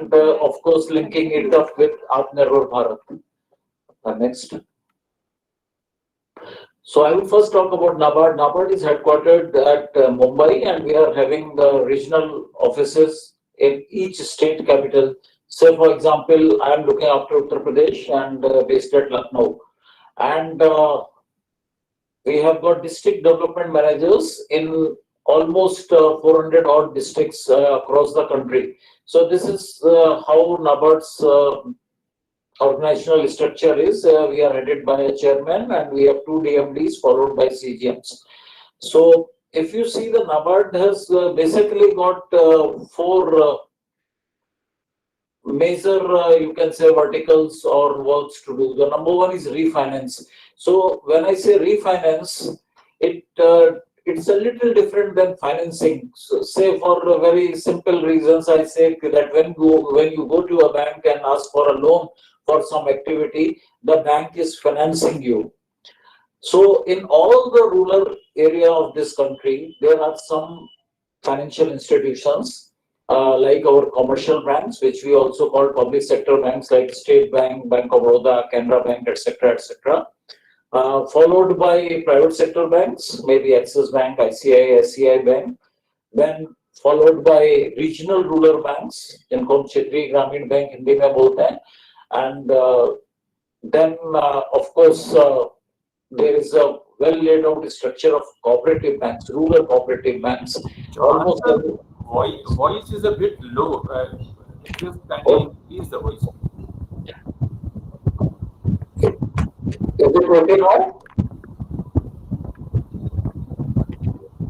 and of course linking it up with Atmanirbhar Bharat. Next. So I will first talk about NABARD. NABARD is headquartered at Mumbai, and we are having regional offices in each state capital. So, for example, I am looking after Uttar Pradesh and based at Lucknow. And we have got district development managers in almost 400 odd districts across the country. So this is how NABARD's organizational structure is. We are headed by a chairman and we have two DMDs followed by CGMs. So if you see, the NABARD has basically got four major, you can say, verticals or works to do. The number one is refinance. So when I say refinance, it's a little different than financing. So say for very simple reasons, I say that when you go to a bank and ask for a loan for some activity, the bank is financing you. So in all the rural area of this country, there are some financial institutions like our commercial banks, which we also call public sector banks like State Bank, Bank of Baroda, Canara Bank, etc., etc. Followed by private sector banks, maybe Axis Bank, ICICI, SCI Bank, then followed by regional rural banks, जिनको क्षेत्रीय ग्रामीण bank Hindi में बोलते हैं, and then of course there is a well laid out structure of cooperative banks, rural cooperative banks. Almost voice is a bit low. Just increase the voice. Is it okay now?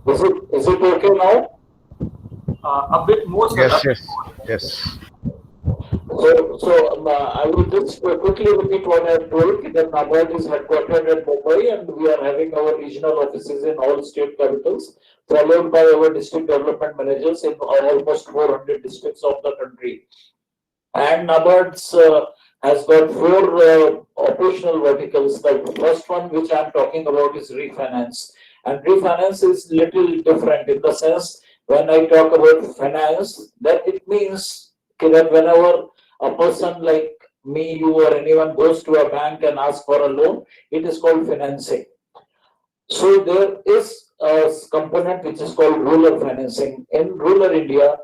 Is it okay now? A bit more. Yes. So I will just quickly repeat what I told. That NABARD is headquartered at Mumbai, and we are having our regional offices in all state capitals, followed by our district development managers in almost 400 districts of the country. And NABARD's has got four operational verticals. The first one, which I am talking about, is refinance. And refinance is little different in the sense, when I talk about finance, that it means that whenever a person like me, you, or anyone goes to a bank and asks for a loan, it is called financing. So there is a component which is called rural financing. In rural India,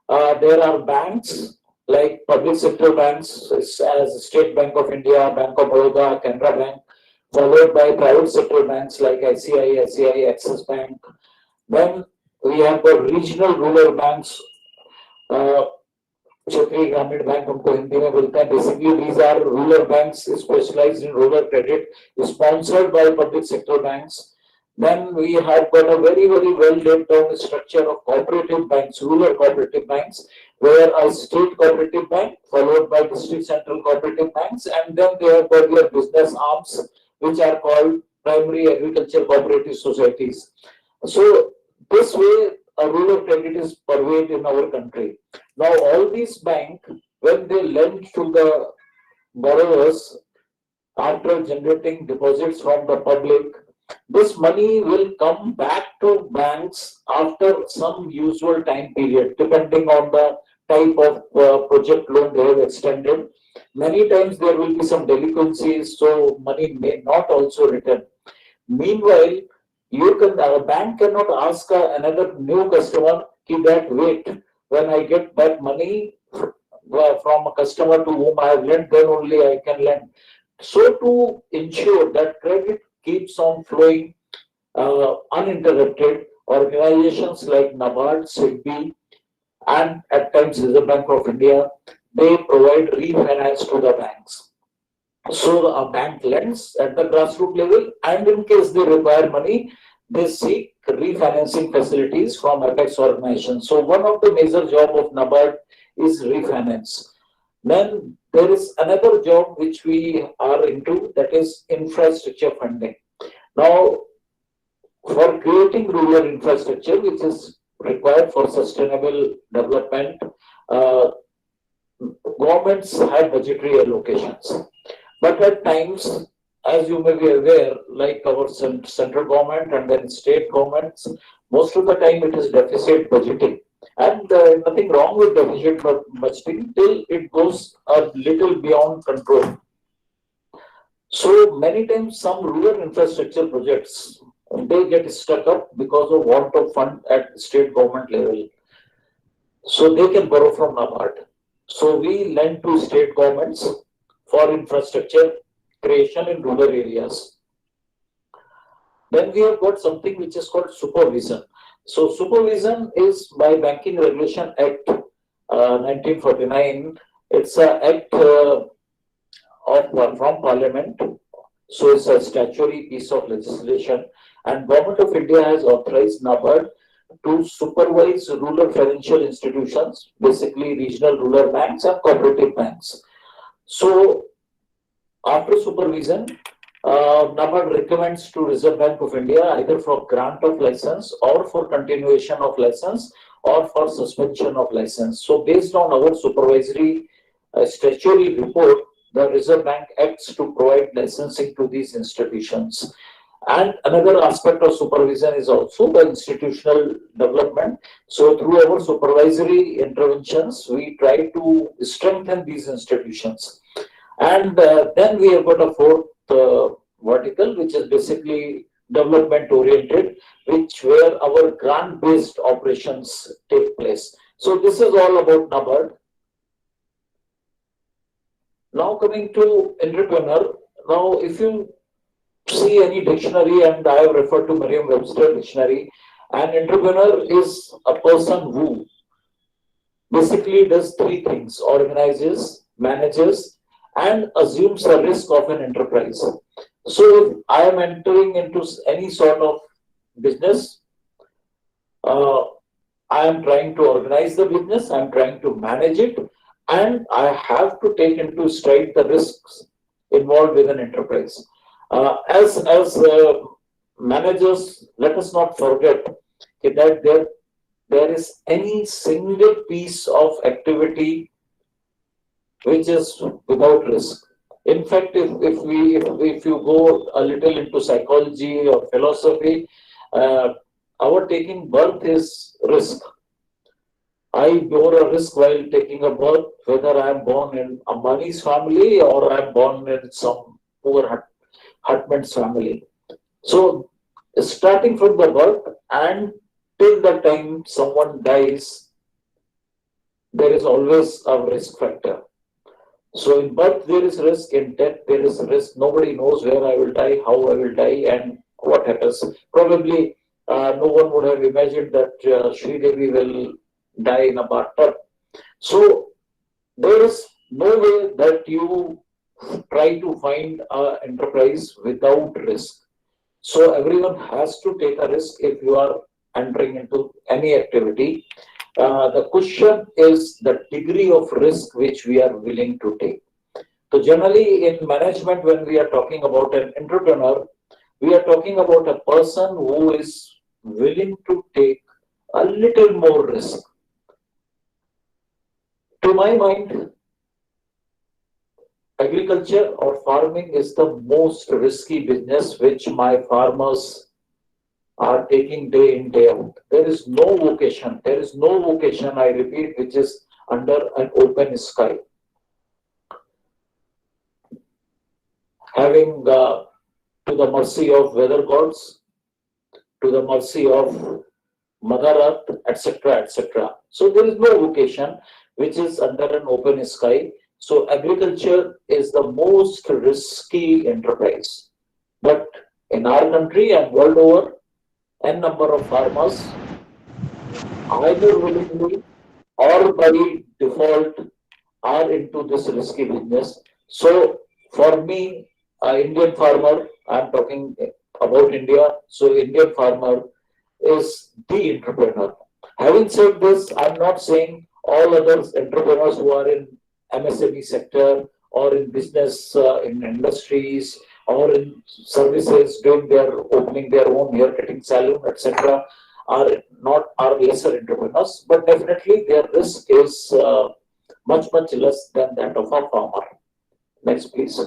there are banks like public sector banks as State Bank of India, Bank of Baroda, Canara Bank, followed by private sector banks like ICICI, SCI, Axis Bank. Then we have the regional rural banks, क्षेत्रीय ग्रामीण bank उनको हिंदी में बोलते हैं. Basically, these are rural banks specialized in rural credit, sponsored by public sector banks. Then we have got a very well laid down structure of cooperative banks, rural cooperative banks, where a state cooperative bank followed by district central cooperative banks, and then they have got their business arms, which are called primary agriculture cooperative societies. So this way, a rural credit is pervaded in our country. Now, all these banks, when they lend to the borrowers after generating deposits from the public, this money will come back to banks after some usual time period, depending on the type of project loan they have extended. Many times there will be some delinquencies, so money may not also return. Meanwhile, a bank cannot ask another new customer that wait, when I get back money from a customer to whom I have lent, then only I can lend. So to ensure that credit keeps on flowing uninterrupted, organizations like NABARD, SIDBI, and at times Reserve Bank of India, they provide refinance to the banks. So a bank lends at the grassroots level, and in case they require money, they seek refinancing facilities from Apex organizations. So one of the major job of NABARD is refinance. Then there is another job which we are into, that is infrastructure funding. Now, for creating rural infrastructure, which is required for sustainable development, governments have budgetary allocations. But at times, as you may be aware, like our central government and then state governments, most of the time it is deficit budgeting. And nothing wrong with deficit budgeting till it goes a little beyond control. So many times some rural infrastructure projects, they get stuck up because of want of fund at state government level. So they can borrow from NABARD. So we lend to state governments for infrastructure creation in rural areas. Then we have got something which is called supervision. So supervision is by Banking Regulation Act 1949. It's an act from Parliament. So it's a statutory piece of legislation, and Government of India has authorized NABARD to supervise rural financial institutions, basically regional rural banks and cooperative banks. So after supervision, NABARD recommends to Reserve Bank of India either for grant of license or for continuation of license or for suspension of license. So based on our supervisory statutory report, the Reserve Bank acts to provide licensing to these institutions. And another aspect of supervision is also the institutional development. So through our supervisory interventions, we try to strengthen these institutions. And then we have got a fourth vertical, which is basically development oriented, where our grant based operations take place. So this is all about NABARD. Now coming to entrepreneur. Now if you see any dictionary, and I have referred to Merriam-Webster dictionary, an entrepreneur is a person who basically does three things: organizes, manages, and assumes the risk of an enterprise. So if I am entering into any sort of business, I am trying to organize the business, I am trying to manage it, and I have to take into stride the risks involved with an enterprise. As managers, let us not forget that there is any single piece of activity which is without risk. In fact, if you go a little into psychology or philosophy, our taking birth is risk. I bore a risk while taking a birth, whether I am born in Ambani's family or I am born in some poor hutman's family. So, starting from the birth and till the time someone dies, there is always a risk factor. So in birth there is risk, in death there is risk. Nobody knows where I will die, how I will die, and what happens. Probably no one would have imagined that Sri Devi will die in a bathtub. So there is no way that you try to find an enterprise without risk. So everyone has to take a risk if you are entering into any activity. The question is the degree of risk which we are willing to take. So generally in management, when we are talking about an entrepreneur, we are talking about a person who is willing to take a little more risk. To my mind, agriculture or farming is the most risky business which my farmers are taking day in, day out. There is no vocation, I repeat, which is under an open sky. Having to the mercy of weather gods, to the mercy of Mother Earth, etc., etc. So there is no vocation which is under an open sky. So agriculture is the most risky enterprise. But in our country and world over, n number of farmers either willingly or by default are into this risky business. So for me, an Indian farmer, I'm talking about India, so Indian farmer is the entrepreneur. Having said this, I'm not saying all other entrepreneurs who are in MSME sector or in business, in industries or in services, doing their opening their own hair cutting salon, etc., are lesser entrepreneurs, but definitely their risk is much less than that of a farmer. Next, please.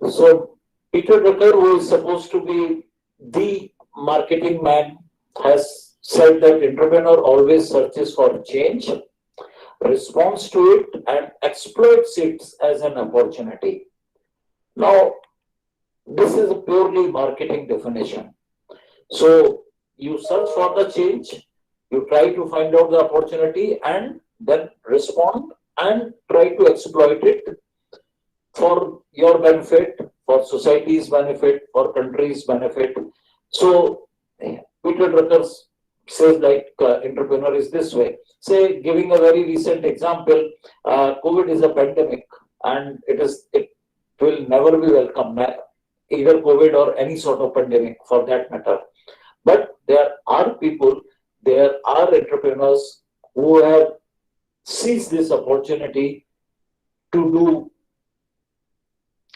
So Peter Drucker, who is supposed to be the marketing man, has said that entrepreneur always searches for change, responds to it, and exploits it as an opportunity. Now, this is a purely marketing definition. So you search for the change, you try to find out the opportunity, and then respond and try to exploit it for your benefit, for society's benefit, for country's benefit. So Peter Drucker says like entrepreneur is this way. Say, giving a very recent example, COVID is a pandemic, and it will never be welcome, either COVID or any sort of pandemic for that matter. But there are people, there are entrepreneurs who have seized this opportunity to do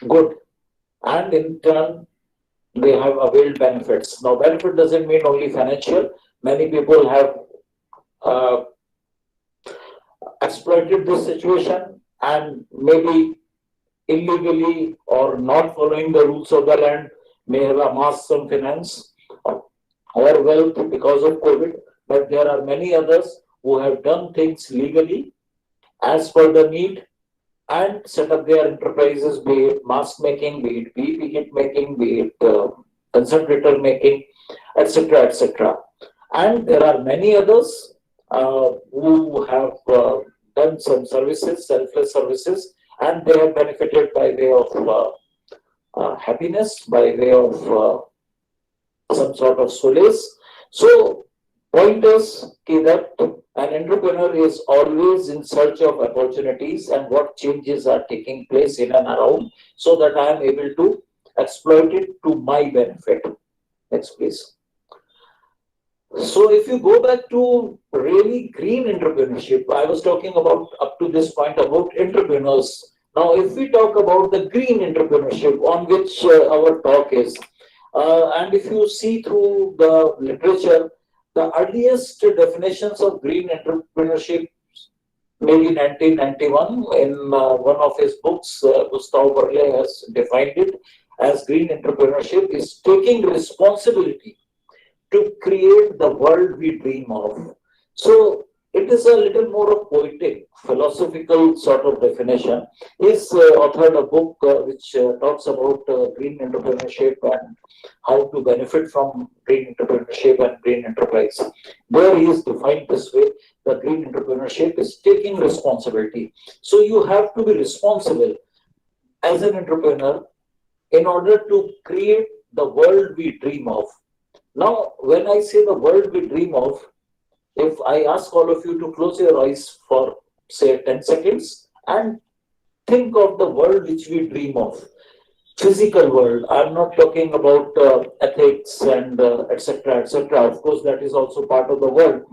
good, and in turn they have availed benefits. Now, benefit doesn't mean only financial. Many people have uh, exploited this situation and maybe illegally or not following the rules of the land may have amassed some finance or wealth because of COVID. But there are many others who have done things legally as per the need and set up their enterprises, be it mask making, be it PPE kit making, be it concentrator making, etc., etc. And there are many others who have done some services, selfless services, and they have benefited by way of happiness, by way of some sort of solace. So, point is that an entrepreneur is always in search of opportunities and what changes are taking place in and around so that I am able to exploit it to my benefit. Next, please. So, if you go back to really green entrepreneurship, I was talking about up to this point about entrepreneurs. Now, if we talk about the green entrepreneurship on which our talk is, and if you see through the literature, the earliest definitions of green entrepreneurship, maybe 1991, in one of his books, Gustave Berle has defined it as green entrepreneurship is taking responsibility to create the world we dream of. So it is a little more of poetic, philosophical sort of definition. He's authored a book which talks about green entrepreneurship and how to benefit from green entrepreneurship and green enterprise. There he is defined this way: the green entrepreneurship is taking responsibility. So you have to be responsible as an entrepreneur in order to create the world we dream of. Now, when I say the world we dream of, if I ask all of you to close your eyes for say 10 seconds and think of the world which we dream of, physical world. I'm not talking about ethics and etc. etc. Of course, that is also part of the world,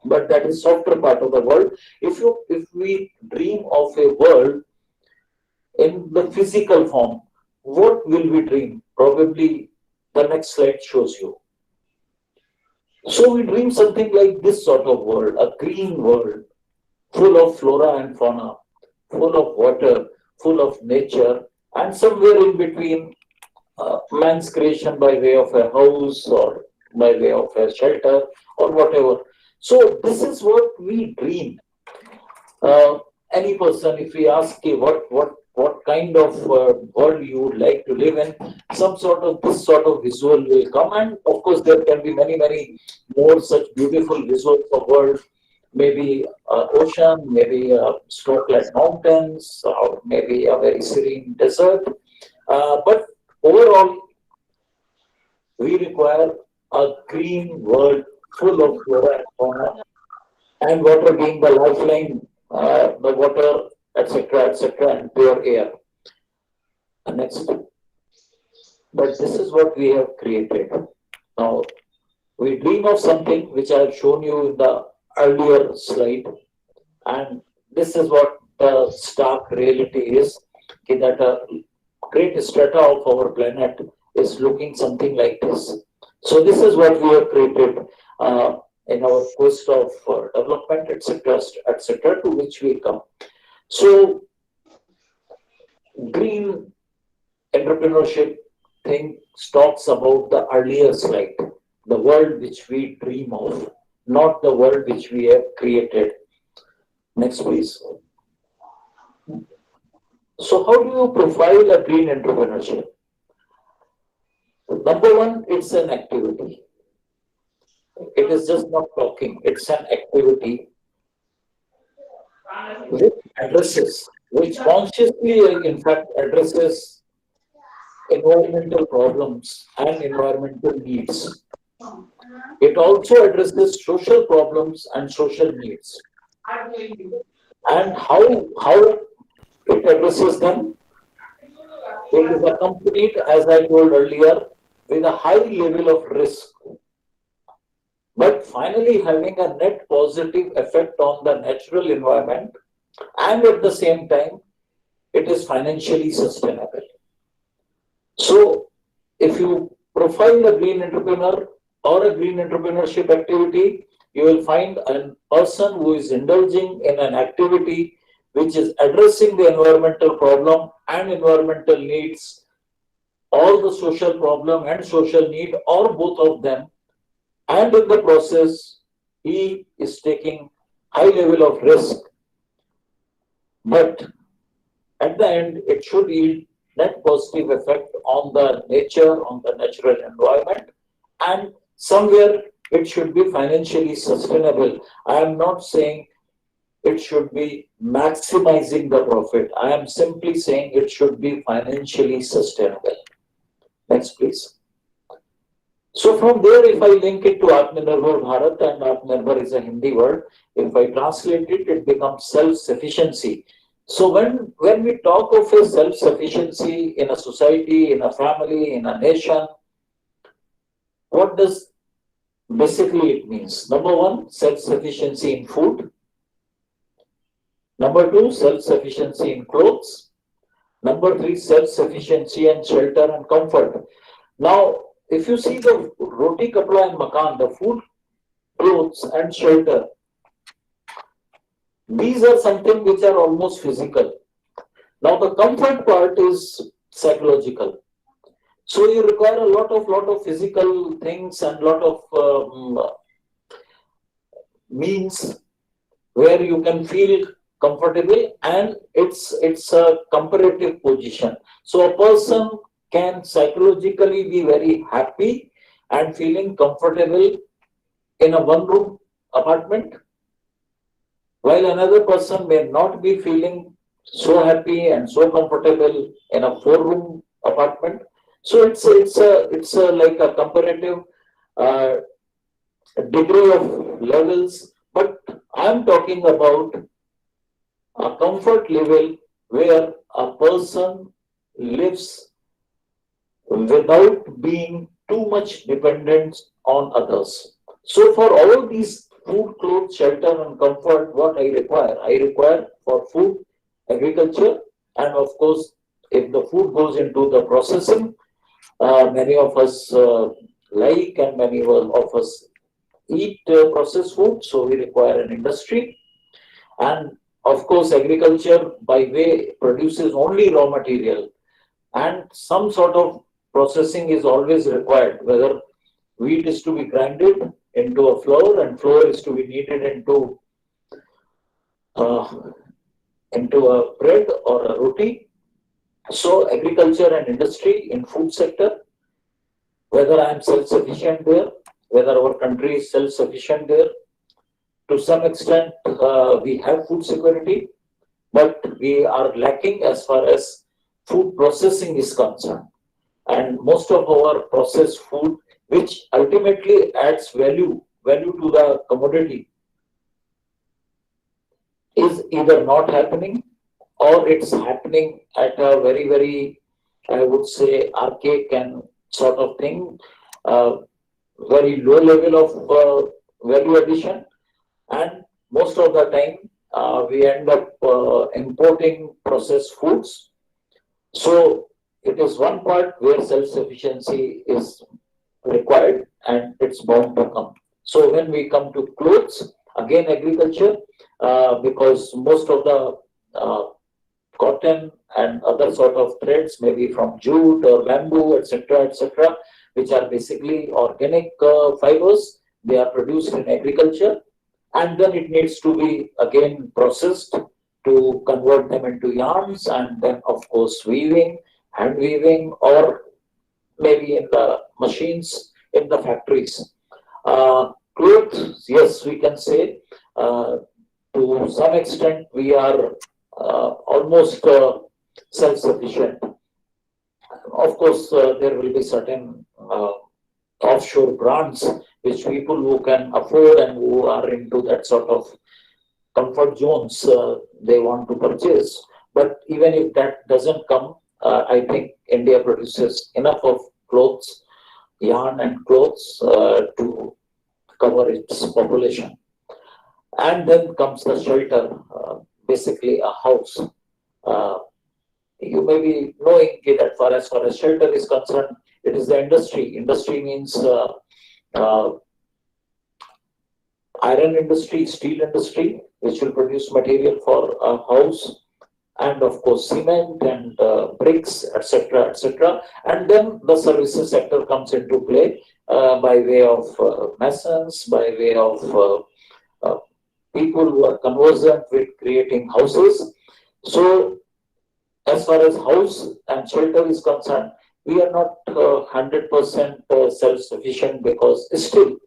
but that is softer part of the world. If we dream of a world in the physical form, what will we dream? Probably the next slide shows you. So we dream something like this sort of world, a green world, full of flora and fauna, full of water, full of nature, and somewhere in between, man's creation by way of a house or by way of a shelter or whatever. So this is what we dream. Any person, if we ask you what kind of world you would like to live in, some sort of this sort of visual will come, and of course there can be many more such beautiful visuals of world. Maybe ocean, maybe snow-clad mountains, or maybe a very serene desert. But overall, we require a green world full of flora and fauna, and water being the lifeline, the water, etc., and pure air. Next. But this is what we have created. Now, we dream of something which I have shown you in the earlier slide, and this is what the stark reality is, okay, that a great strata of our planet is looking something like this. So this is what we have created in our quest of development, etc., to which we come. So green entrepreneurship thing talks about the earlier slide. the world which we dream of, not the world which we have created. Next, please. So, how do you profile a green entrepreneurship? Number one, it's an activity. It is just not talking, it's an activity which addresses, which consciously, in fact, addresses environmental problems and environmental needs. It also addresses social problems and social needs. And how it addresses them, it is accompanied, as I told earlier, with a high level of risk, but finally having a net positive effect on the natural environment, and at the same time, it is financially sustainable. So, if you profile a green entrepreneur or a green entrepreneurship activity, you will find a person who is indulging in an activity which is addressing the environmental problem and environmental needs, or the social problem and social need, or both of them, and in the process, he is taking high level of risk, but at the end, it should yield net positive effect on the nature, on the natural environment, and somewhere it should be financially sustainable. I am not saying it should be maximizing the profit. I am simply saying it should be financially sustainable. Next, please. So from there, if I link it to Atmanirbhar Bharat, and Atmanirbhar is a Hindi word, if I translate it, it becomes self-sufficiency. So when we talk of a self-sufficiency in a society, in a family, in a nation, what does basically it means? Number one, self-sufficiency in food. Number two, self-sufficiency in clothes. Number three, self-sufficiency and shelter and comfort. Now, if you see the roti, kapda and makan, the food, clothes and shelter, these are something which are almost physical. Now, the comfort part is psychological. So you require a lot of physical things and lot of means where you can feel comfortable, and it's a comparative position. So a person can psychologically be very happy and feeling comfortable in a one room apartment, while another person may not be feeling so happy and so comfortable in a four room apartment. So it's a like a comparative uh, degree of levels, but I'm talking about a comfort level where a person lives without being too much dependent on others. So for all these food, clothes, shelter and comfort, what I require? I require for food, agriculture, and of course, if the food goes into the processing, many of us like and many of us eat processed food, so we require an industry. And of course, agriculture by way produces only raw material, and some sort of processing is always required, whether wheat is to be grinded into a flour and flour is to be kneaded uh, into a bread or a roti. So agriculture and industry in food sector, whether I am self-sufficient there, whether our country is self-sufficient there, to some extent we have food security, but we are lacking as far as food processing is concerned. And most of our processed food, which ultimately adds value to the commodity, is either not happening or it's happening at a very, I would say, archaic and sort of thing, very low level of value addition. And most of the time, we end up importing processed foods. So it is one part where self-sufficiency is required and it's bound to come. So when we come to clothes, again agriculture, because most of the cotton and other sort of threads, maybe from jute or bamboo, etc., etc., which are basically organic fibers. They are produced in agriculture, and then it needs to be again processed to convert them into yarns, and then of course weaving, hand weaving, or maybe in the machines in the factories. Clothes, yes, we can say to some extent we are almost self-sufficient. Of course, there will be certain offshore brands which people who can afford and who are into that sort of comfort zones they want to purchase. But even if that doesn't come, I think India produces enough of clothes, yarn and clothes to cover its population. And then comes the shelter, basically a house. Uh, you may be knowing that as far as shelter is concerned, it is the industry. Industry means uh, iron industry, steel industry, which will produce material for a house, and of course cement and bricks, etc., etc. And then the services sector comes into play by way of masons, by way of uh, people who are conversant with creating houses. So as far as house and shelter is concerned, we are not 100% self-sufficient, because still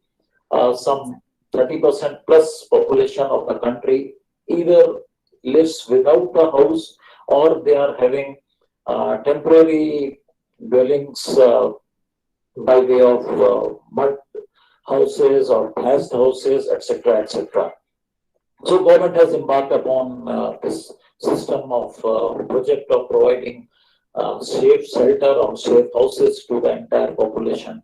some 30% plus population of the country either lives without a house, or they are having temporary dwellings by way of mud houses or thatched houses, etc., etc. So government has embarked upon this system of project of providing safe shelter or safe houses to the entire population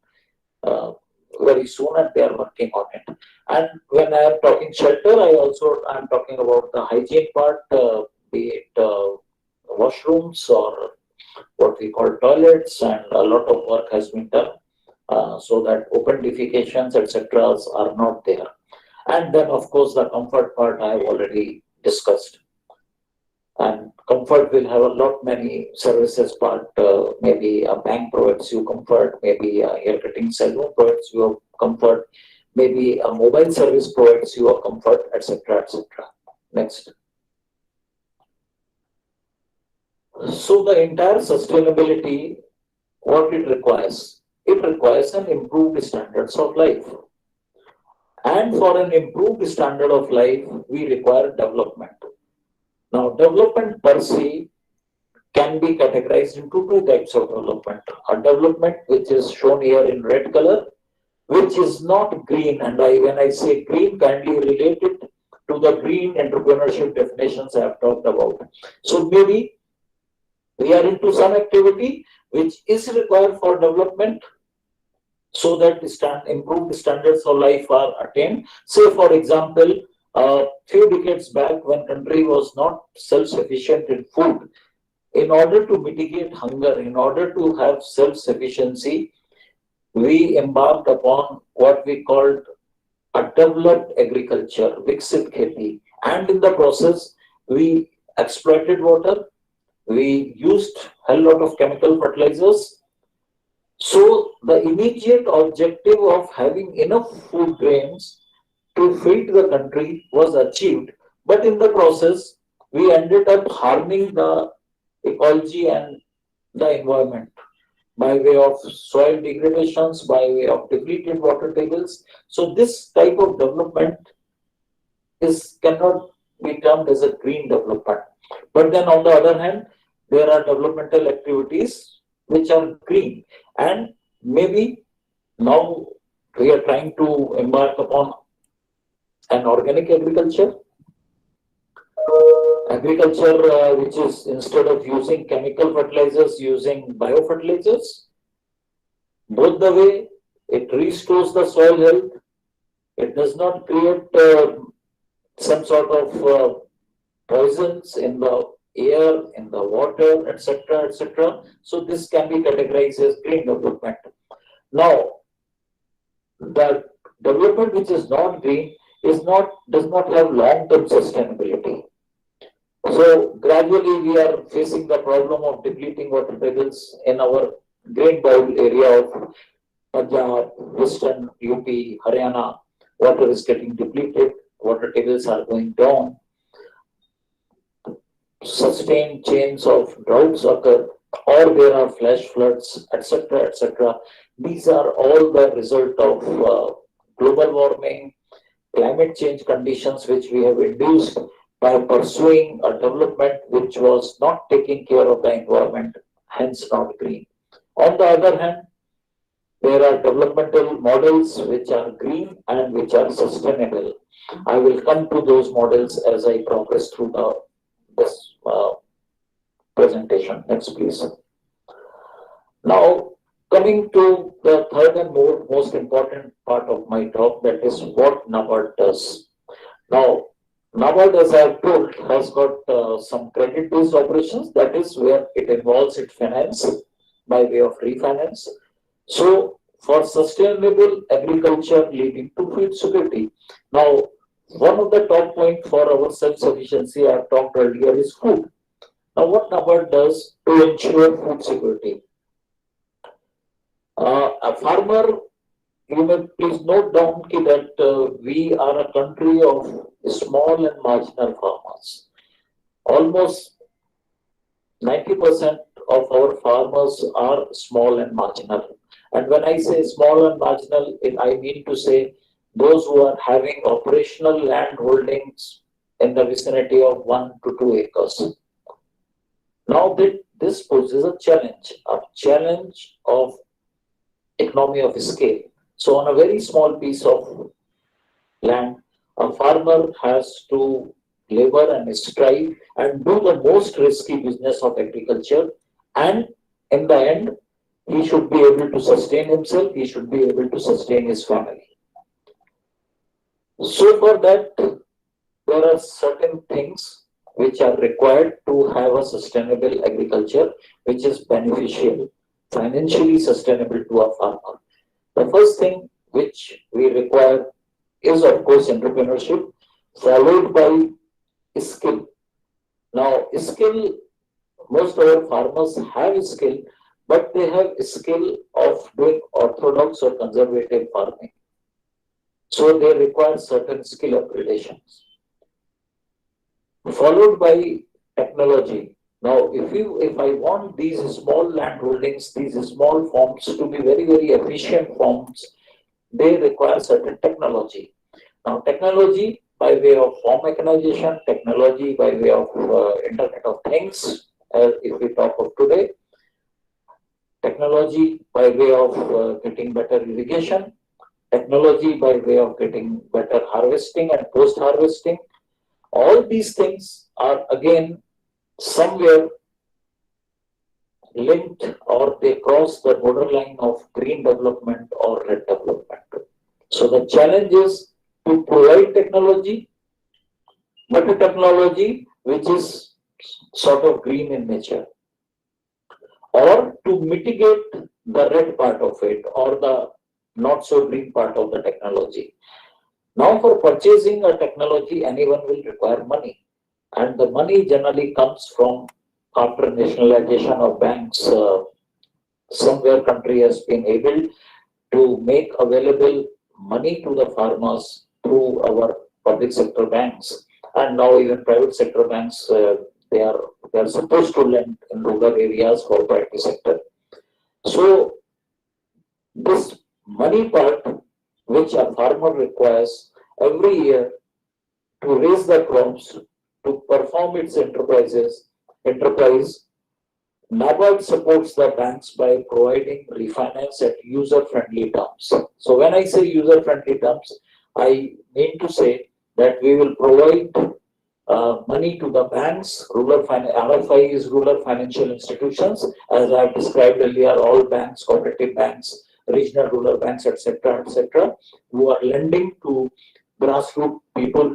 very soon, and they are working on it. And when I am talking shelter, I am talking about the hygiene part, be it washrooms or what we call toilets, and a lot of work has been done so that open defecations, etc., are not there. And then, of course, the comfort part I have already discussed. And comfort will have a lot many services part. Maybe a bank provides you comfort, maybe a hair cutting salon provides you comfort, maybe a mobile service provides you a comfort, etc., etc. Next. So the entire sustainability, what it requires? It requires an improved standards of life. And for an improved standard of life, we require development. Now, development per se can be categorized into two types of development. A development which is shown here in red color, which is not green, and when I say green, kindly relate it to the green entrepreneurship definitions I have talked about. So maybe we are into some activity which is required for development, so that improved standards of life are attained. Say, for example, a few decades back, when country was not self-sufficient in food, in order to mitigate hunger, in order to have self-sufficiency, we embarked upon what we called a developed agriculture, Viksit Kheti. And in the process, we exploited water, we used a lot of chemical fertilizers. So the immediate objective of having enough food grains to feed the country was achieved, but in the process, we ended up harming the ecology and the environment by way of soil degradations, by way of depleted water tables. So this type of development cannot be termed as a green development. But then on the other hand, there are developmental activities which are green, and maybe now we are trying to embark upon an organic agriculture, which is, instead of using chemical fertilizers, using biofertilizers. Both the way, it restores the soil health, it does not create some sort of poisons in the air, in the water, etc., etc. So this can be categorized as green development. Now, the development which is not green does not have long-term sustainability. So gradually we are facing the problem of depleting water tables in our great bowl area of Punjab, Western UP, Haryana, water is getting depleted, water tables are going down, sustained chains of droughts occur, or there are flash floods, etc., etc. These are all the result of global warming, climate change conditions which we have induced by pursuing a development which was not taking care of the environment, hence not green. On the other hand, there are developmental models which are green and which are sustainable. I will come to those models as I progress through this presentation. Next, please. Now, coming to the third and most important part of my talk, that is what NABARD does. Now, NABARD, as I have told, has got some credit-based operations. That is where it involves its finance by way of refinance. So, for sustainable agriculture leading to food security. Now, one of the top points for our self-sufficiency I have talked earlier is food. Now, what NABARD does to ensure food security? A farmer, you may please note down that we are a country of small and marginal farmers. Almost 90% of our farmers are small and marginal. And when I say small and marginal, I mean to say those who are having operational land holdings in the vicinity of 1 to 2 acres. Now, this poses a challenge of economy of scale. So, on a very small piece of land, a farmer has to labor and strive and do the most risky business of agriculture. And in the end, he should be able to sustain himself, he should be able to sustain his family. So, for that, there are certain things which are required to have a sustainable agriculture, which is beneficial, financially sustainable to a farmer. The first thing which we require is, of course, entrepreneurship, followed by skill. Now, skill, most of our farmers have skill, but they have skill of doing orthodox or conservative farming. So they require certain skill upgradations. Followed by technology. Now, if I want these small land holdings, these small farms to be very, very efficient farms, they require certain technology. Now, technology by way of farm mechanization, technology by way of Internet of Things, if we talk of today, technology by way of getting better irrigation, technology by way of getting better harvesting and post-harvesting. All these things are again somewhere linked or they cross the borderline of green development or red development. So the challenge is to provide technology, but a technology which is sort of green in nature, or to mitigate the red part of it or the not so green part of the technology. Now, for purchasing a technology, anyone will require money, and the money generally comes from after nationalization of banks. Somewhere country has been able to make available money to the farmers through our public sector banks, and now even private sector banks they are supposed to lend in rural areas for private sector. So this money part which a farmer requires every year to raise the crops, to perform its enterprise, NABARD supports the banks by providing refinance at user-friendly terms. So when I say user-friendly terms, I mean to say that we will provide money to the banks, RFI is rural financial institutions, as I have described earlier, all banks, cooperative banks, regional rural banks, etc., who are lending to grassroots people,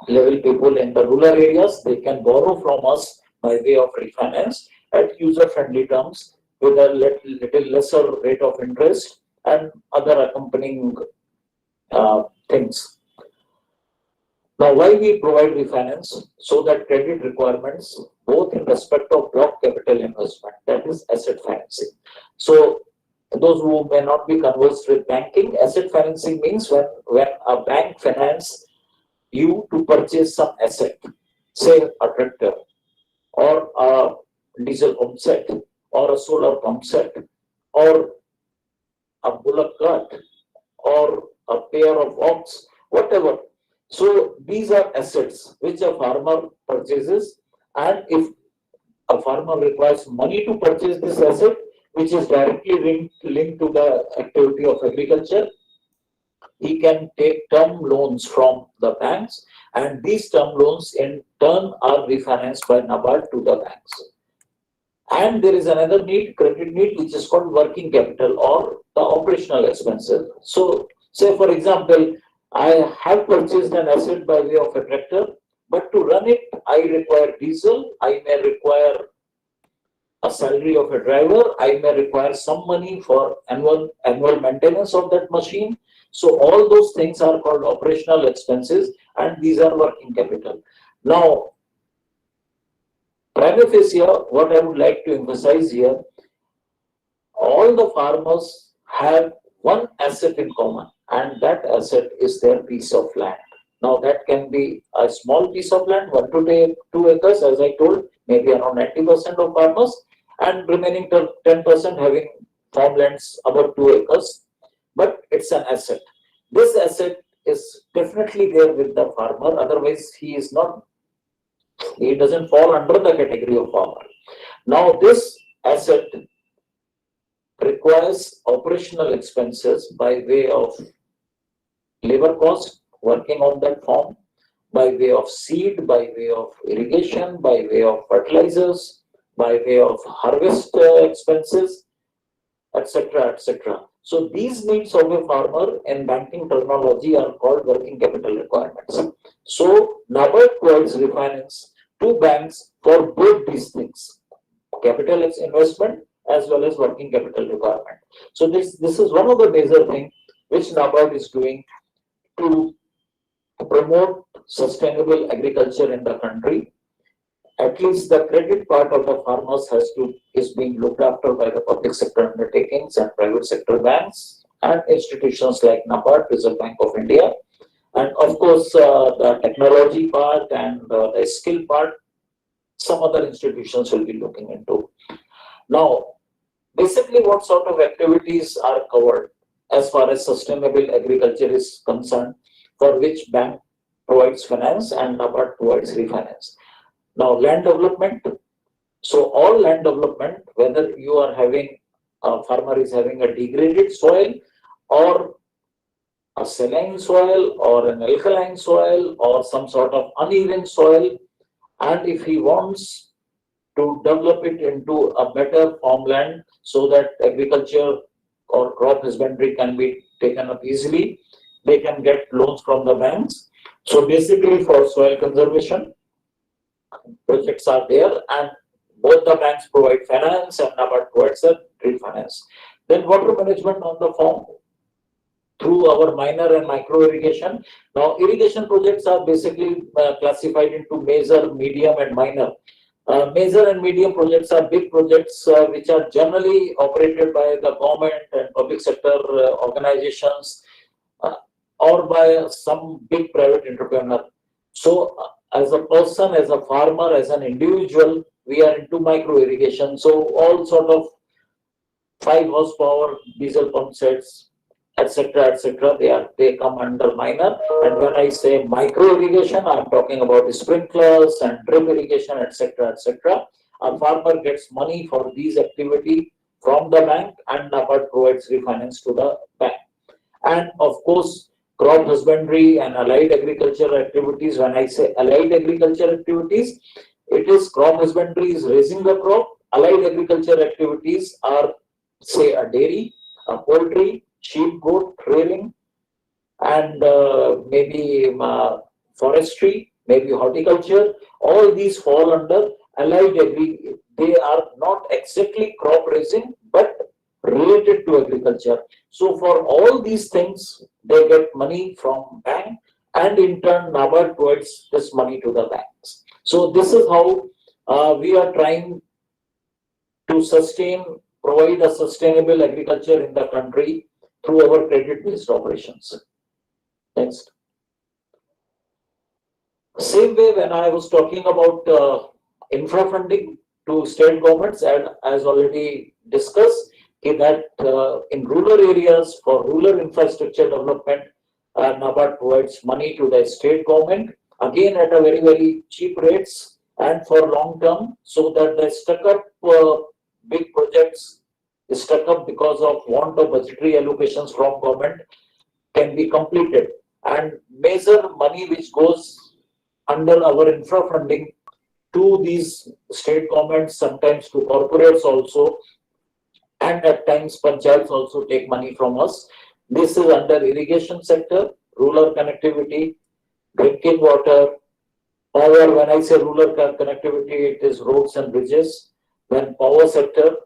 level people in the rural areas. They can borrow from us by way of refinance at user-friendly terms with a little lesser rate of interest and other accompanying things. Now, why we provide refinance? So that credit requirements, both in respect of block capital investment, that is asset financing. So, those who may not be conversed with banking, asset financing means when a bank finance you to purchase some asset, say a tractor or a diesel pump set or a solar pump set or a bullock cart or a pair of ox, whatever. So these are assets which a farmer purchases, and if a farmer requires money to purchase this asset, which is directly linked to the activity of agriculture, he can take term loans from the banks, and these term loans in turn are refinanced by NABARD to the banks. And there is another need, credit need, which is called working capital or the operational expenses. So, say for example, I have purchased an asset by way of a tractor, but to run it, I require diesel, I may require a salary of a driver, I may require some money for annual maintenance of that machine. So all those things are called operational expenses, and these are working capital. Now, prima facie, what I would like to emphasize here, all the farmers have one asset in common, and that asset is their piece of land. Now, that can be a small piece of land, 1 to 2 acres, as I told, maybe around 90% of farmers, and remaining 10% having farmlands above 2 acres. But it's an asset. This asset is definitely there with the farmer, otherwise, he doesn't fall under the category of farmer. Now, this asset requires operational expenses by way of labor cost, working on that farm, by way of seed, by way of irrigation, by way of fertilizers, by way of harvest expenses, etc., etc. So these needs of a farmer in banking terminology are called working capital requirements. So NABARD provides refinance to banks for both these things, capital investment as well as working capital requirement. So this is one of the major things which NABARD is doing to promote sustainable agriculture in the country. At least the credit part of the farmers is being looked after by the public sector undertakings and private sector banks and institutions like NABARD, Reserve Bank of India, and of course the technology part and the skill part, some other institutions will be looking into. Now, basically, what sort of activities are covered as far as sustainable agriculture is concerned, for which bank provides finance and NABARD provides refinance. Now, land development. So, all land development, whether you are having a farmer is having a degraded soil or a saline soil or an alkaline soil or some sort of uneven soil, and if he wants to develop it into a better farmland so that agriculture or crop husbandry can be taken up easily, they can get loans from the banks. So basically for soil conservation, projects are there, and both the banks provide finance and NABARD provides a refinance. Then water management on the farm through our minor and micro irrigation. Now, irrigation projects are basically classified into major, medium, and minor. Major and medium projects are big projects which are generally operated by the government and public sector organizations or by some big private entrepreneur. So, as a person, as a farmer, as an individual, we are into micro irrigation. So, all sort of 5 horsepower diesel pump sets, etc., etc., they come under minor. And when I say micro irrigation, I'm talking about sprinklers and drip irrigation, etc., etc. A farmer gets money for these activity from the bank, and NABARD provides refinance to the bank. And of course, crop husbandry and allied agriculture activities. When I say allied agriculture activities, it is crop husbandry is raising the crop. Allied agriculture activities are, say, a dairy, a poultry, sheep, goat, rearing, and maybe forestry, maybe horticulture. All these fall under allied agri. They are not exactly crop raising, but related to agriculture. So for all these things, they get money from bank, and in turn, NABARD provides this money to the banks. So this is how we are trying to sustain provide a sustainable agriculture in the country through our credit-based operations. Next. Same way, when I was talking about infra funding to state governments, and as already discussed, that in rural areas for rural infrastructure development, NABARD provides money to the state government, again at a very cheap rates and for long term, so that the stuck up big projects stuck up because of want of budgetary allocations from government can be completed, and major money which goes under our infra funding to these state governments, sometimes to corporates also, and at times panchayats also take money from us. This is under irrigation sector, rural connectivity, drinking water, power. When I say rural connectivity, it is roads and bridges. Then power sector,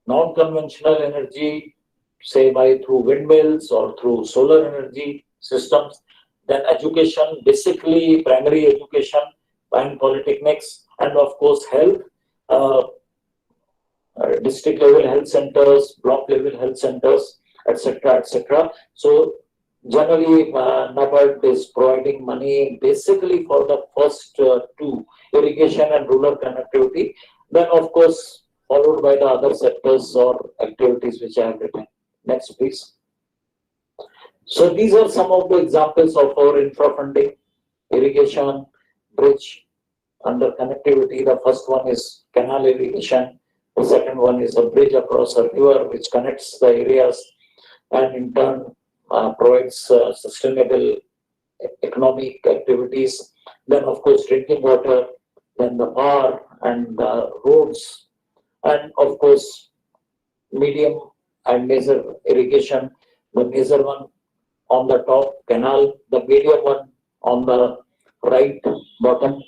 non-conventional energy, say by through windmills or through solar energy systems. Then education, basically primary education and polytechnics, and of course health, district level health centers, block level health centers, etc., etc. So generally, NABARD is providing money basically for the first two, irrigation and rural connectivity. Then, of course, followed by the other sectors or activities which I have written. Next, please. So these are some of the examples of our infra funding: irrigation, bridge, under connectivity. The first one is canal irrigation. The second one is a bridge across a river which connects the areas and in turn provides sustainable economic activities. Then, of course, drinking water, then the power and the roads, and of course, medium and major irrigation. The major one on the top, canal, the medium one on the right bottom.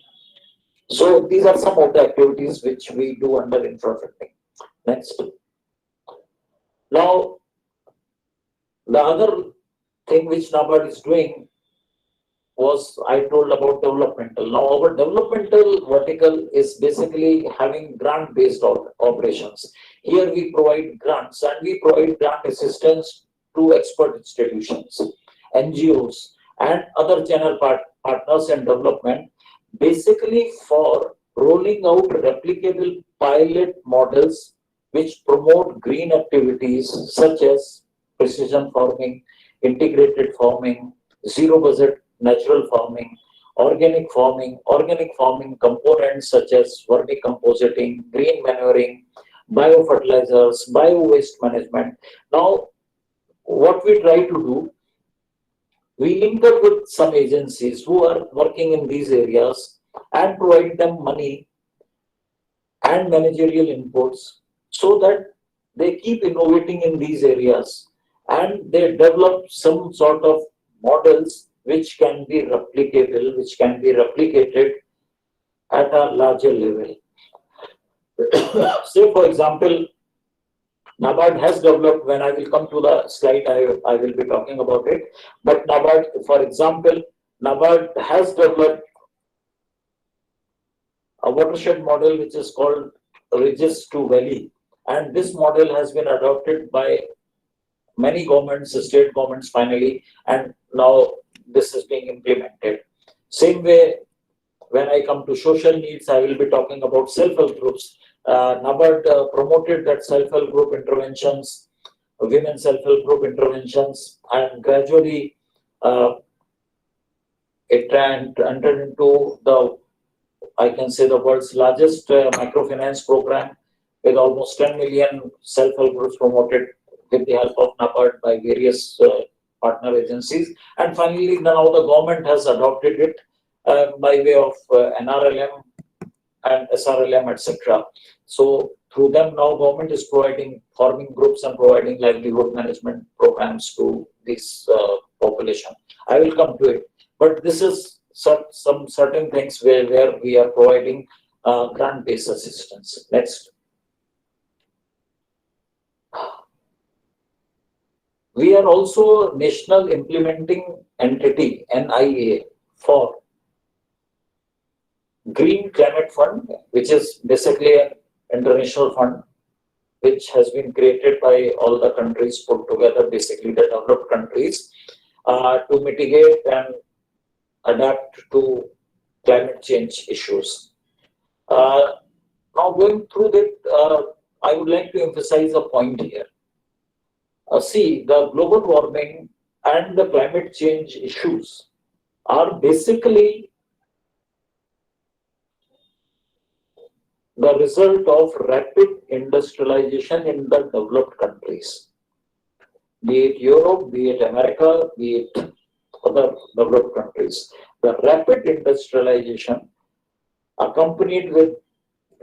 So these are some of the activities which we do under infra funding. Next. Now, the other thing which NABARD is doing was, I told about developmental. Now our developmental vertical is basically having grant-based operations. Here we provide grants and we provide grant assistance to expert institutions, NGOs, and other channel partners in development, basically for rolling out replicable pilot models which promote green activities such as precision farming, integrated farming, zero budget natural farming, organic farming components such as vermicompositing, green manuring, biofertilizers, bio-waste management. Now, what we try to do, we link up with some agencies who are working in these areas and provide them money and managerial inputs so that they keep innovating in these areas and they develop some sort of models which can be replicable, which can be replicated at a larger level. Say, for example, NABARD has developed, when I will come to the slide, I will be talking about it. But NABARD, for example, NABARD has developed a watershed model which is called Ridges to Valley. And this model has been adopted by many governments, state governments finally, and now this is being implemented. Same way, when I come to social needs, I will be talking about self-help groups. NABARD promoted that self-help group interventions, women self-help group interventions, and gradually it entered into the, I can say, the world's largest microfinance program with almost 10 million self-help groups promoted with the help of NABARD by various partner agencies. And finally, now the government has adopted it by way of NRLM and SRLM, etc. So through them now government is providing farming groups and providing livelihood management programs to this population. I will come to it, but this is some certain things where we are providing grant-based assistance. Next. We are also National Implementing Entity, NIA, for Green Climate Fund, which is basically an international fund which has been created by all the countries put together, basically the developed countries, to mitigate and adapt to climate change issues. Now going through that, I would like to emphasize a point here. See, the global warming and the climate change issues are basically the result of rapid industrialization in the developed countries, be it Europe, be it America, be it other developed countries. The rapid industrialization accompanied with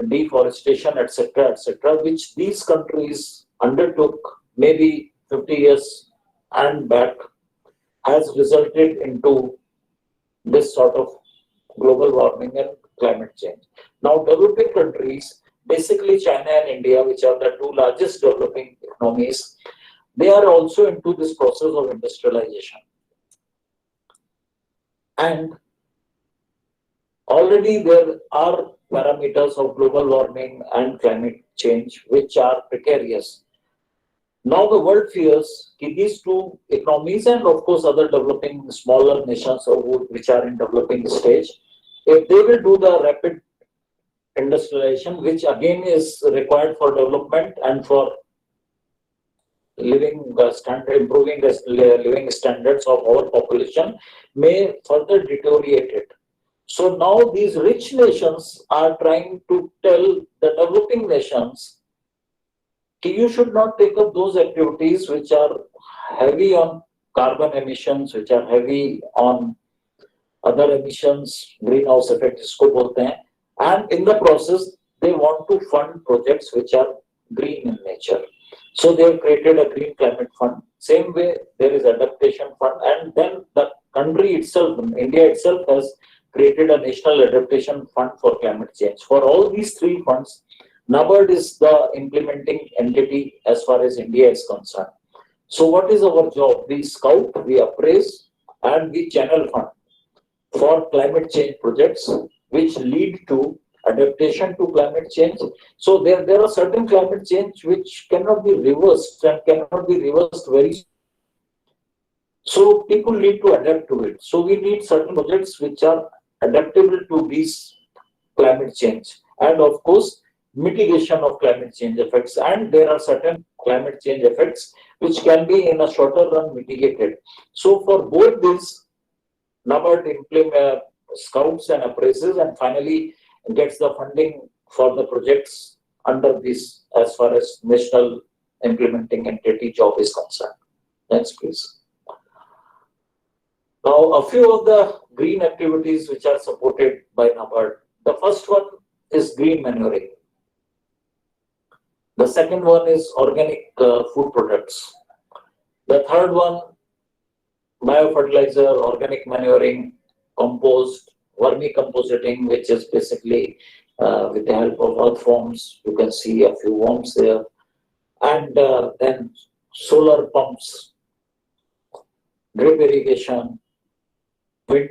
deforestation, etc., which these countries undertook maybe 50 years and back, has resulted into this sort of global warming and climate change. Now, developing countries, basically China and India, which are the two largest developing economies, they are also into this process of industrialization. And already there are parameters of global warming and climate change which are precarious. Now the world fears that these two economies and of course other developing smaller nations which are in developing stage, if they will do the rapid industrialization, which again is required for development and for living standard, improving the living standards of our population, may further deteriorate it. So now these rich nations are trying to tell the developing nations, you should not take up those activities which are heavy on carbon emissions, which are heavy on other emissions, greenhouse effect, isko bolte hain. And in the process, they want to fund projects which are green in nature. So they have created a green climate fund. Same way, there is adaptation fund, and then the country itself, India itself, has created a national adaptation fund for climate change. For all these three funds, NABARD is the implementing entity as far as India is concerned. So what is our job? We scout, we appraise, and we channel fund for climate change projects which lead to adaptation to climate change. So there are certain climate change which cannot be reversed and cannot be reversed very soon. So people need to adapt to it. So we need certain projects which are adaptable to these climate change, and of course mitigation of climate change effects. And there are certain climate change effects which can be in a shorter run mitigated. So for both these, NABARD scouts and appraises and finally gets the funding for the projects under this as far as national implementing entity job is concerned. Next, please. Now, a few of the green activities which are supported by NABARD. The first one is green manuring. The second one is organic food products. The third one, biofertilizer, organic manuring, compost, vermicompositing, which is basically with the help of earthworms. You can see a few worms there. And then solar pumps, drip irrigation, wind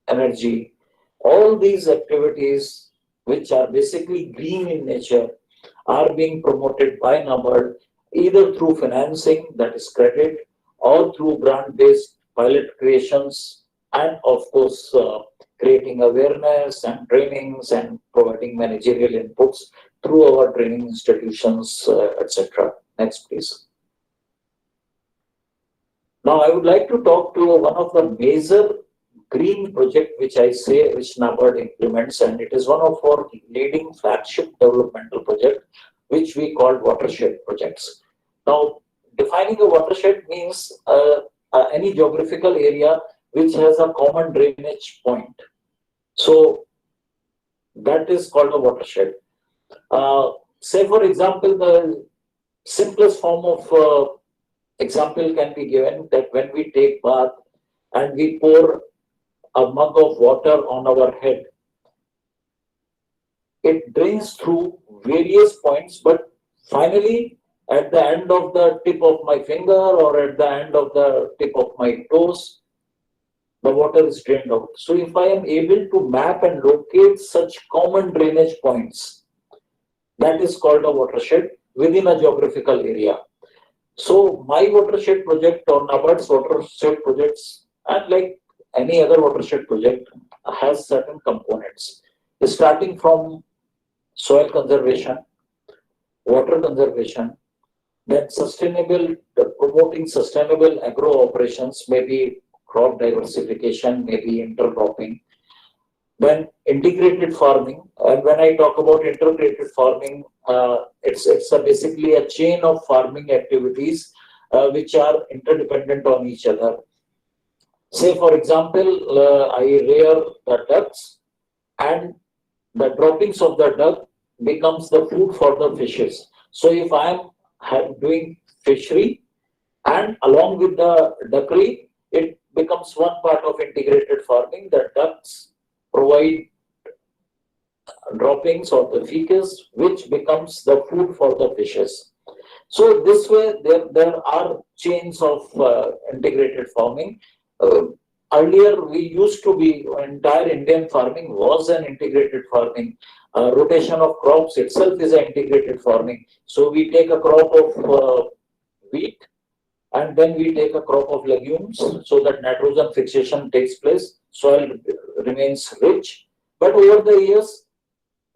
energy. All these activities, which are basically green in nature, are being promoted by NABARD either through financing, that is credit, or through grant-based pilot creations, and of course creating awareness and trainings and providing managerial inputs through our training institutions, etc. Next, please. Now, I would like to talk to one of the major green project which NABARD implements, and it is one of our leading flagship developmental project, which we call watershed projects. Now, defining a watershed means any geographical area which has a common drainage point. So that is called a watershed. Say for example, the simplest form of example can be given that when we take bath and we pour a mug of water on our head, it drains through various points, but finally at the end of the tip of my finger or at the end of the tip of my toes, the water is drained out. So if I am able to map and locate such common drainage points, that is called a watershed. within a geographical area. So my watershed project or NABARD's watershed projects, and like any other watershed project, has certain components, starting from soil conservation, water conservation, then promoting sustainable agro operations, maybe crop diversification, maybe intercropping, then integrated farming. And when I talk about integrated farming, it's basically a chain of farming activities which are interdependent on each other. Say, for example, I rear the ducks, and the droppings of the duck becomes the food for the fishes. So if I am doing fishery, and along with the duckery, it becomes one part of integrated farming. The ducks provide droppings or the fecus, which becomes the food for the fishes. So this way, there are chains of integrated farming. Uh, Earlier, we used to be, entire Indian farming was an integrated farming. Rotation of crops itself is an integrated farming. So we take a crop of wheat, and then we take a crop of legumes so that nitrogen fixation takes place, soil remains rich. But over the years,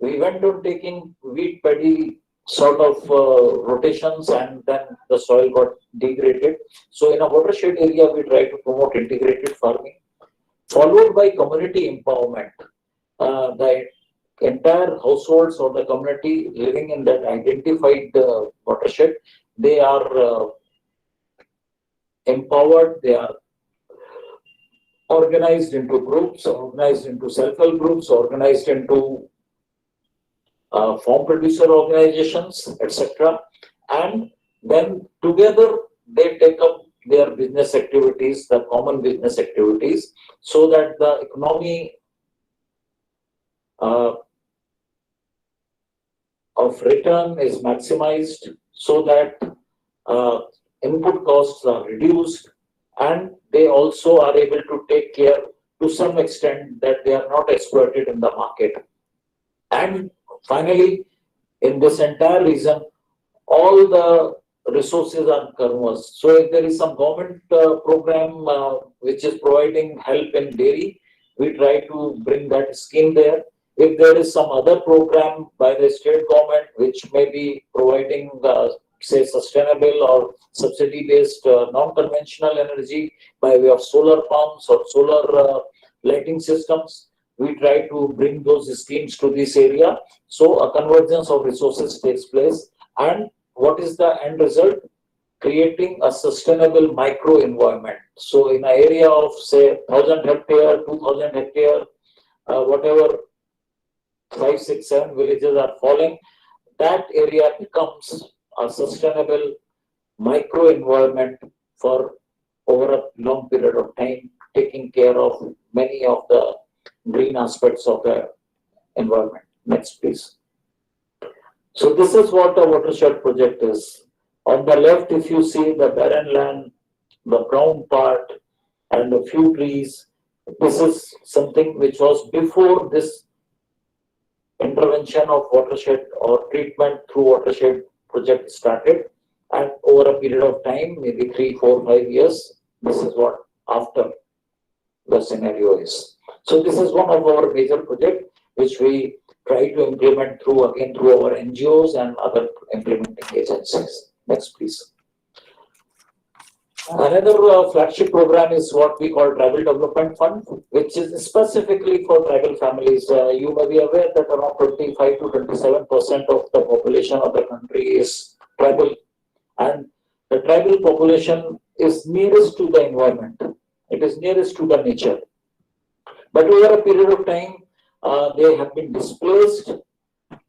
we went on taking wheat paddy sort of rotations, and then the soil got degraded. So in a watershed area, we try to promote integrated farming, followed by community empowerment. The entire households or the community living in that identified watershed, they are empowered, they are organized into groups, organized into self-help groups, organized into farm producer organizations, etc. And then together they take up their business activities, the common business activities, so that the economy of return is maximized, so that input costs are reduced, and they also are able to take care to some extent that they are not exploited in the market. And finally, in this entire region, all the resources are converged. So if there is some government program which is providing help in dairy, we try to bring that scheme there. If there is some other program by the state government which may be providing, say, sustainable or subsidy-based non-conventional energy by way of solar pumps or solar lighting systems, we try to bring those schemes to this area. So a convergence of resources takes place. And what is the end result? Creating a sustainable micro environment. So in an area of, say, 1,000 hectare, 2,000 hectare, whatever 5, 6, 7 villages are falling, that area becomes a sustainable micro environment for over a long period of time, taking care of many of the green aspects of the environment. Next, please. So this is what a watershed project is. On the left, if you see the barren land, the brown part, and a few trees, this is something which was before this intervention of watershed or treatment through watershed project started. And over a period of time, maybe 3, 4, 5 years, this is what after the scenario is. So this is one of our major projects which we try to implement through our NGOs and other implementing agencies. Next, please. Another flagship program is what we call Tribal Development Fund, which is specifically for tribal families. You may be aware that around 25 to 27% of the population of the country is tribal, and the tribal population is nearest to the environment. It is nearest to the nature. But over a period of time, they have been displaced,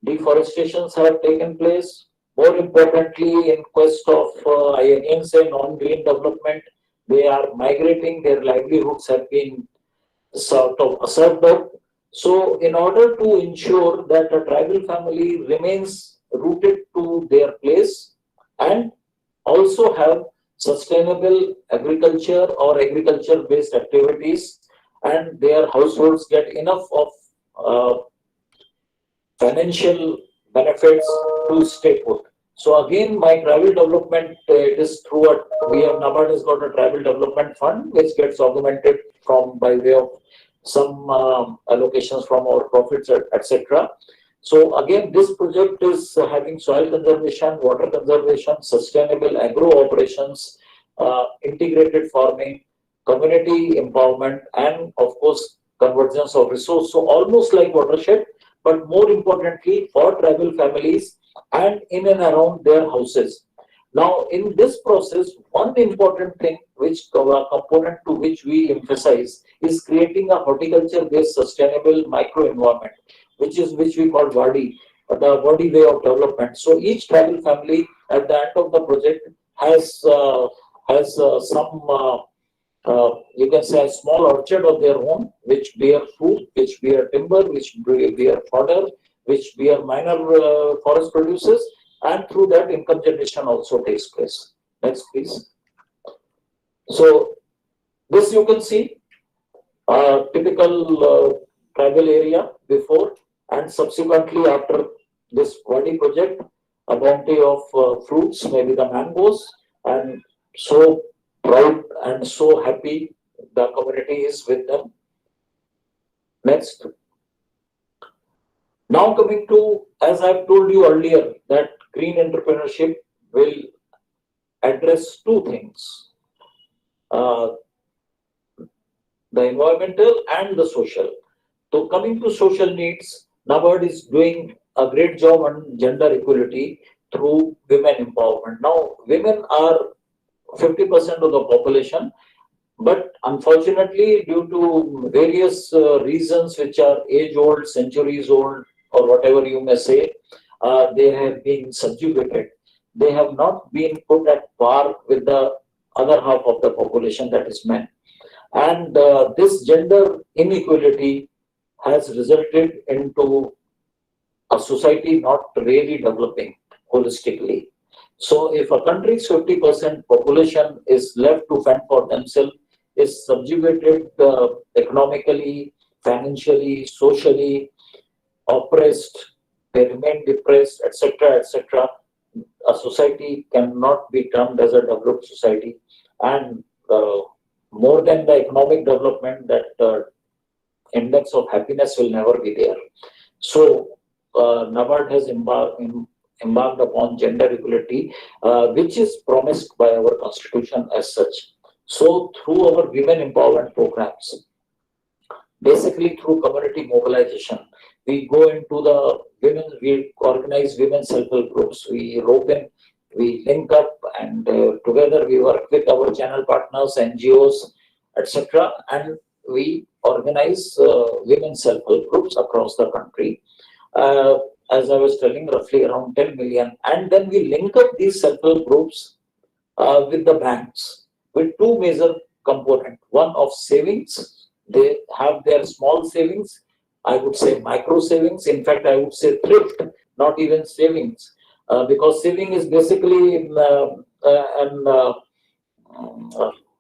deforestations have taken place. More importantly, in quest of, I again say, non-green development, they are migrating, their livelihoods have been sort of usurped out. So, in order to ensure that a tribal family remains rooted to their place and also have sustainable agriculture or agriculture-based activities, and their households get enough of financial benefits to stay put. So again, my travel development, it is through we have NABARD has got a travel development fund which gets augmented from by way of some allocations from our profits, etc. So again, this project is having soil conservation, water conservation, sustainable agro operations, integrated farming, community empowerment, and of course, convergence of resource. So almost like watershed, but more importantly for tribal families and in and around their houses. Now, in this process, one important thing which component to which we emphasize is creating a horticulture-based sustainable micro-environment, which we call WADI, the WADI way of development. So each tribal family at the end of the project has some you can say a small orchard of their own, which bear fruit, which bear timber, which bear fodder, which bear minor forest produces, and through that income generation also takes place. Next, please. So this you can see typical tribal area before and subsequently after this Wadi project, a bounty of fruits, maybe the mangoes, and so proud and so happy the community is with them. Next. Now coming to, as I've told you earlier, that green entrepreneurship will address two things, uh, the environmental and the social. So coming to social needs, NABARD is doing a great job on gender equality through women empowerment. Now, women are 50% of the population, but unfortunately, due to various reasons which are age old, centuries old, or whatever you may say, they have been subjugated. They have not been put at par with the other half of the population, that is men. And this gender inequality has resulted into a society not really developing holistically. So if a country's 50% population is left to fend for themselves, is subjugated economically, financially, socially, oppressed, they remain depressed, etc., etc., a society cannot be termed as a developed society. And more than the economic development, that index of happiness will never be there. So, NABARD has embarked upon gender equality, which is promised by our constitution as such. So, through our women empowerment programs, basically through community mobilization, we go into the women, we organize women self-help groups, we rope in, we link up, and together we work with our channel partners, NGOs, etc., and we organize women self-help groups across the country. Uh, as I was telling, roughly around 10 million. And then we link up these self-help groups with the banks with two major components. One of savings, they have their small savings, I would say micro savings. In fact, I would say thrift, not even savings, because saving is basically an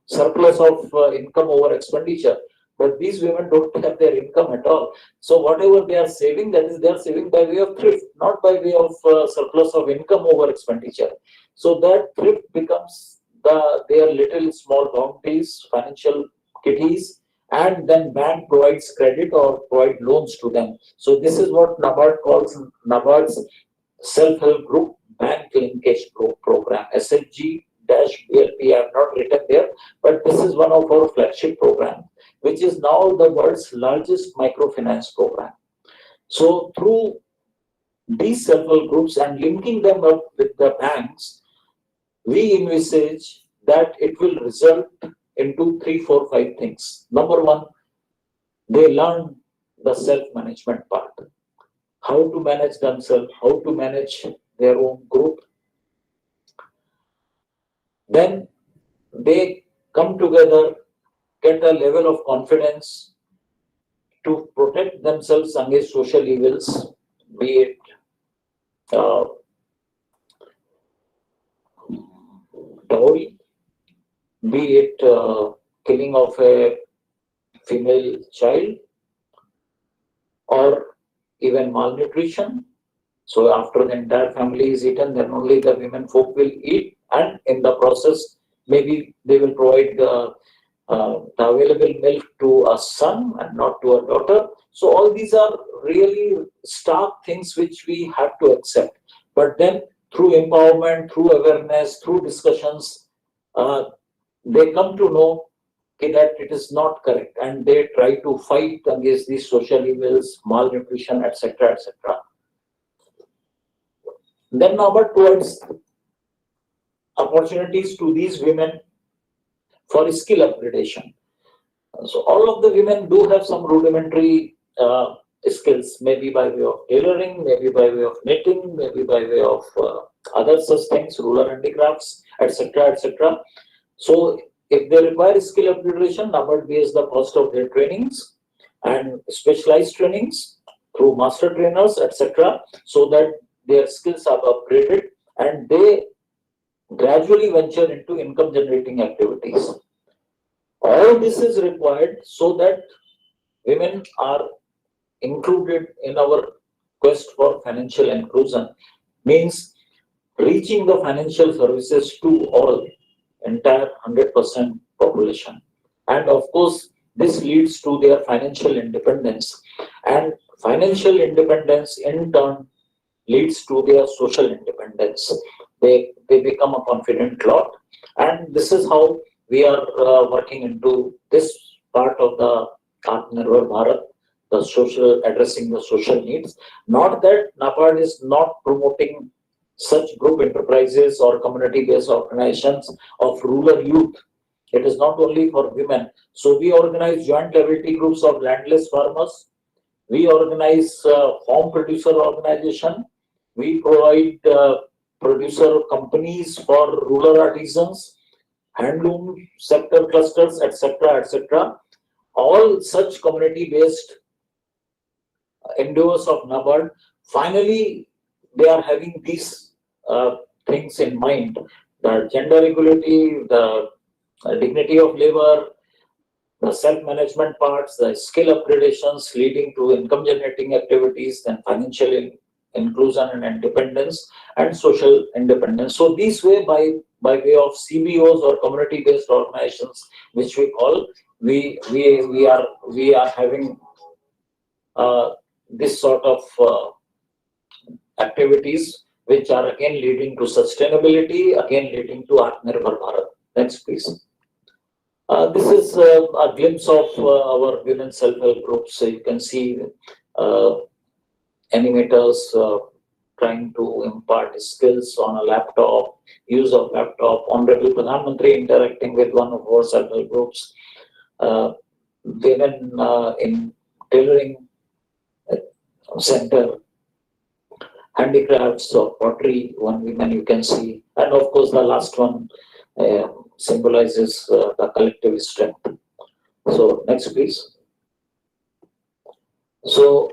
surplus of income over expenditure. But these women don't have their income at all. So whatever they are saving, that is they are saving by way of thrift, not by way of surplus of income over expenditure. So that thrift becomes their little small bounties, financial kitties, and then bank provides credit or provide loans to them. So this is what NABARD calls NABARD's self-help group bank linkage program, SFG-BLP. I have not written there, but this is one of our flagship programs, which is now the world's largest microfinance program. So through these self-help groups and linking them up with the banks, we envisage that it will result into 3, 4, 5 things. Number one, they learn the self-management part, how to manage themselves, how to manage their own group. Then they come together, get a level of confidence to protect themselves against social evils, be it dowry, be it killing of a female child, or even malnutrition, So after the entire family is eaten, then only the women folk will eat, and in the process, maybe they will provide the available milk to a son and not to a daughter. So all these are really stark things which we have to accept. But then through empowerment, through awareness, through discussions, uh, they come to know that it is not correct, and they try to fight against these social evils, malnutrition, etc., etc. Then number towards opportunities to these women for skill upgradation. So all of the women do have some rudimentary skills, maybe by way of tailoring, maybe by way of knitting, maybe by way of other such things, rural handicrafts, etc., etc. So if they require skill upgradation, NABARD bears the cost of their trainings and specialized trainings through master trainers, etc., so that their skills are upgraded and they gradually venture into income generating activities. All this is required so that women are included in our quest for financial inclusion, means reaching the financial services to all, entire 100% population. And of course, this leads to their financial independence. And financial independence in turn leads to their social independence. They become a confident lot. And this is how we are working into this part of the Atmanirbhar Bharat, the social, addressing the social needs. Not that NABARD is not promoting such group enterprises or community-based organizations of rural youth. It is not only for women. So we organize joint liability groups of landless farmers. We organize farm producer organization. We provide producer companies for rural artisans, handloom sector clusters, etc., etc. All such community-based endeavors of NABARD, finally, they are having these things in mind: the gender equality, the dignity of labor, the self-management parts, the skill upgradations leading to income generating activities, then financial inclusion and independence, and social independence. So these way, by way of CBOs or community-based organizations, which we call, we are having this sort of activities, which are again leading to sustainability, again leading to Atmanirbhar Bharat. Next, please. This is a glimpse of our women self-help groups. So you can see animators trying to impart skills on a laptop, use of laptop, Honorable Pradhan Mantri interacting with one of our self-help groups, women in tailoring center, handicrafts or pottery, one woman you can see, and of course the last one symbolizes the collective strength. So next, please. So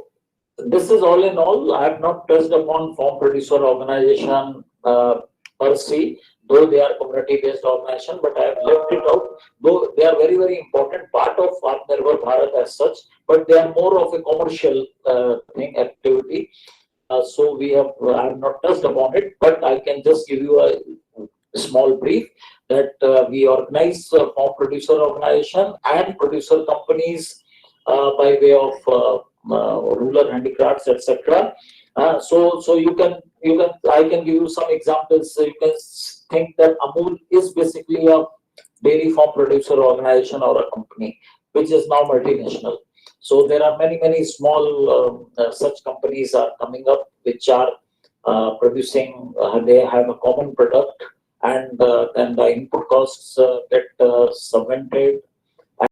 this is all in all. I have not touched upon farm producer organization per se, though they are community-based organization, but I have left it out. Though they are very, very important part of Atmanirbhar Bharat as such, but they are more of a commercial activity. So I have not touched upon it, but I can just give you a small brief that we organize farm producer organization and producer companies by way of rural handicrafts, etc. So you can I can give you some examples. So you can think that Amul is basically a dairy farm producer organization or a company which is now multinational. So there are many small such companies are coming up which are producing. They have a common product, and then the input costs get subvented